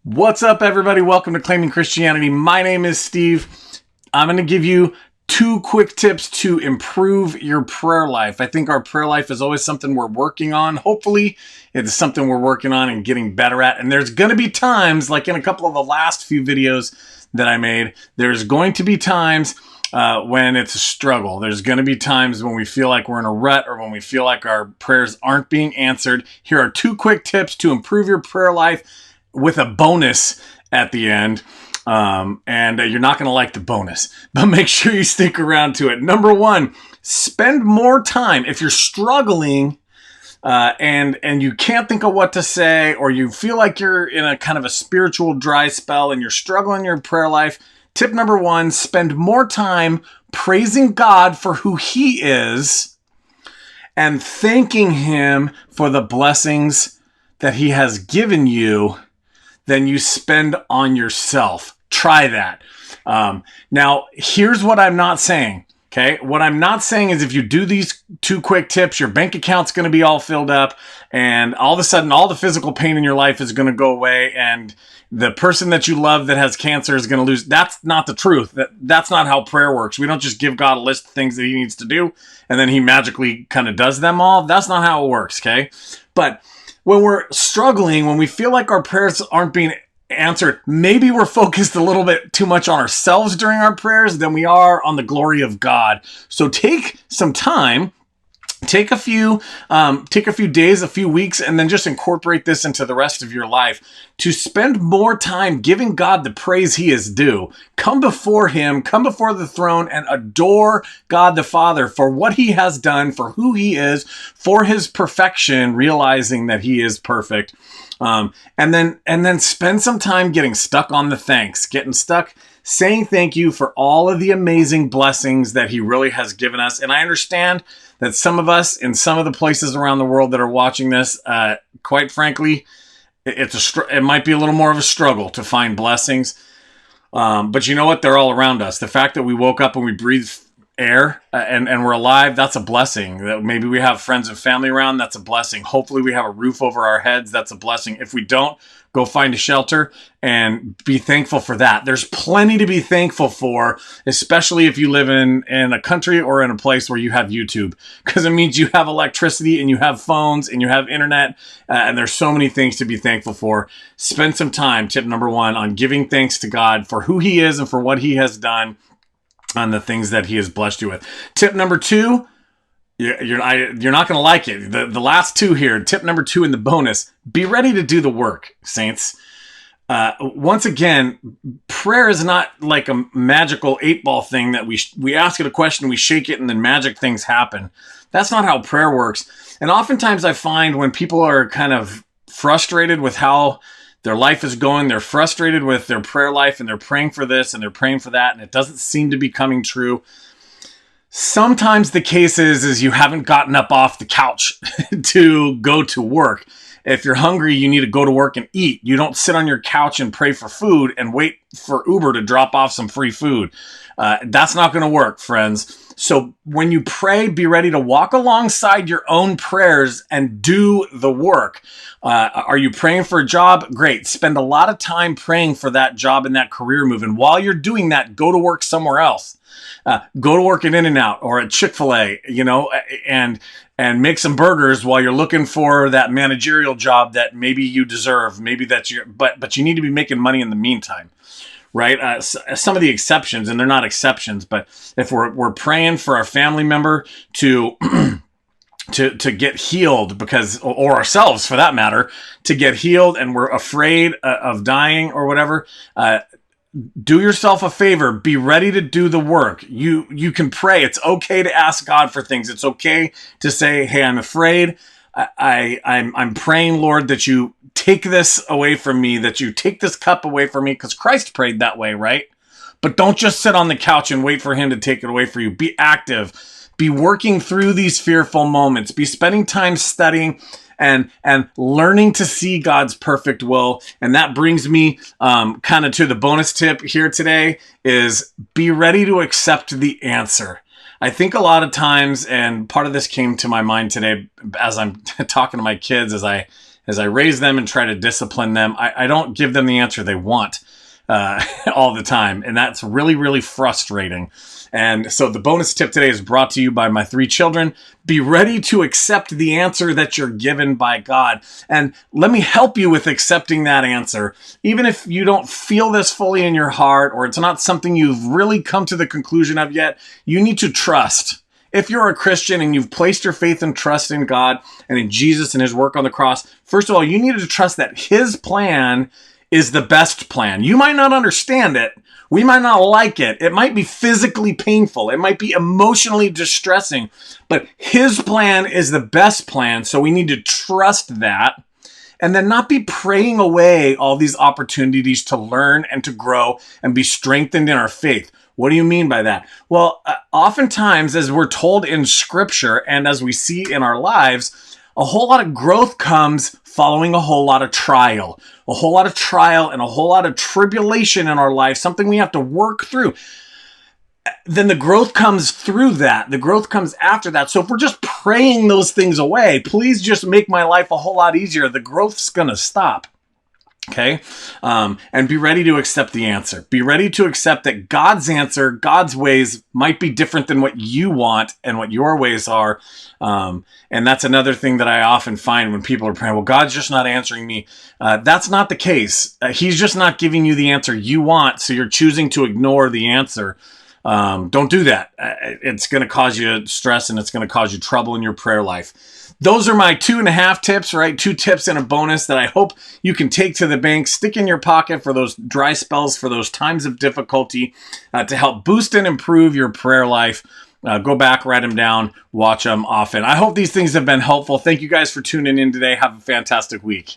What's up, everybody? Welcome to Claiming Christianity. My name is Steve. I'm going to give you 2 quick tips to improve your prayer life. I think our prayer life is always something we're working on. Hopefully, it's something we're working on and getting better at. And there's going to be times, like in a couple of the last few videos that I made, there's going to be times when it's a struggle. There's going to be times when we feel like we're in a rut or when we feel like our prayers aren't being answered. Here are 2 quick tips to improve your prayer life, with a bonus at the end. And you're not going to like the bonus, but make sure you stick around to it. Number 1, spend more time. If you're struggling and you can't think of what to say, or you feel like you're in a kind of a spiritual dry spell and you're struggling in your prayer life, tip number 1, spend more time praising God for who He is and thanking Him for the blessings that He has given you than you spend on yourself. Try that. Now, here's what I'm not saying. Okay. What I'm not saying is if you do these 2 quick tips, your bank account's going to be all filled up and all of a sudden all the physical pain in your life is going to go away and the person that you love that has cancer is going to lose. That's not the truth. That's not how prayer works. We don't just give God a list of things that He needs to do and then He magically kind of does them all. That's not how it works. Okay. But when we're struggling, when we feel like our prayers aren't being answered, maybe we're focused a little bit too much on ourselves during our prayers than we are on the glory of God. So take some time, take a few days, a few weeks, and then just incorporate this into the rest of your life to spend more time giving God the praise He is due. Come before Him, come before the throne and adore God the Father for what He has done, for who He is, for His perfection, realizing that He is perfect. And then spend some time getting stuck on the thanks, saying thank you for all of the amazing blessings that He really has given us. And I understand that some of us in some of the places around the world that are watching this, quite frankly, it might be a little more of a struggle to find blessings. But you know what? They're all around us. The fact that we woke up and we breathe air and we're alive, that's a blessing. That maybe we have friends and family around, that's a blessing. Hopefully we have a roof over our heads, that's a blessing. If we don't, go find a shelter and be thankful for that. There's plenty to be thankful for, especially if you live in a country or in a place where you have YouTube, because it means you have electricity and you have phones and you have internet, and there's so many things to be thankful for. Spend some time, tip number 1, on giving thanks to God for who He is and for what He has done on the things that He has blessed you with. Tip number 2, you're not going to like it. The last 2 here, tip number 2 in the bonus, be ready to do the work, saints. Once again, prayer is not like a magical 8-ball thing that we ask it a question, we shake it, and then magic things happen. That's not how prayer works. And oftentimes I find when people are kind of frustrated with how their life is going, they're frustrated with their prayer life, and they're praying for this and they're praying for that, and it doesn't seem to be coming true. Sometimes the case is you haven't gotten up off the couch to go to work. If you're hungry, you need to go to work and eat. You don't sit on your couch and pray for food and wait for Uber to drop off some free food. That's not going to work, friends. So when you pray, be ready to walk alongside your own prayers and do the work. Are you praying for a job? Great. Spend a lot of time praying for that job and that career move. And while you're doing that, go to work somewhere else. Go to work at In-N-Out or at Chick-fil-A, and make some burgers while you're looking for that managerial job that maybe you deserve. Maybe that's but you need to be making money in the meantime, right? Some of the exceptions, and they're not exceptions, but if we're praying for our family member to to get healed, or ourselves for that matter, to get healed, and we're afraid of dying or whatever, do yourself a favor. Be ready to do the work. You can pray. It's okay to ask God for things. It's okay to say, "Hey, I'm afraid. I'm praying, Lord, that you take this away from me, that you take this cup away from me," because Christ prayed that way, right? But don't just sit on the couch and wait for Him to take it away for you. Be active. Be working through these fearful moments. Be spending time studying and learning to see God's perfect will. And that brings me kind of to the bonus tip here today is be ready to accept the answer. I think a lot of times, and part of this came to my mind today as I'm talking to my kids as I as I raise them and try to discipline them, I don't give them the answer they want all the time. And that's really, really frustrating. And so the bonus tip today is brought to you by my 3 children. Be ready to accept the answer that you're given by God. And let me help you with accepting that answer. Even if you don't feel this fully in your heart, or it's not something you've really come to the conclusion of yet, you need to trust. If you're a Christian and you've placed your faith and trust in God and in Jesus and his work on the cross, first of all, you need to trust that his plan is the best plan. You might not understand it. We might not like it. It might be physically painful. It might be emotionally distressing, but his plan is the best plan. So we need to trust that and then not be praying away all these opportunities to learn and to grow and be strengthened in our faith. What do you mean by that? Well, oftentimes, as we're told in scripture and as we see in our lives, a whole lot of growth comes following a whole lot of trial. A whole lot of trial and a whole lot of tribulation in our life, something we have to work through. Then the growth comes through that. The growth comes after that. So if we're just praying those things away, please just make my life a whole lot easier. The growth's going to stop. Okay? And be ready to accept the answer. Be ready to accept that God's answer, God's ways might be different than what you want and what your ways are. And that's another thing that I often find when people are praying, well, God's just not answering me. That's not the case. He's just not giving you the answer you want, so you're choosing to ignore the answer. Don't do that. It's going to cause you stress and it's going to cause you trouble in your prayer life. Those are my 2.5 tips, right? 2 tips and a bonus that I hope you can take to the bank, stick in your pocket for those dry spells, for those times of difficulty, to help boost and improve your prayer life. Go back, write them down, watch them often. I hope these things have been helpful. Thank you guys for tuning in today. Have a fantastic week.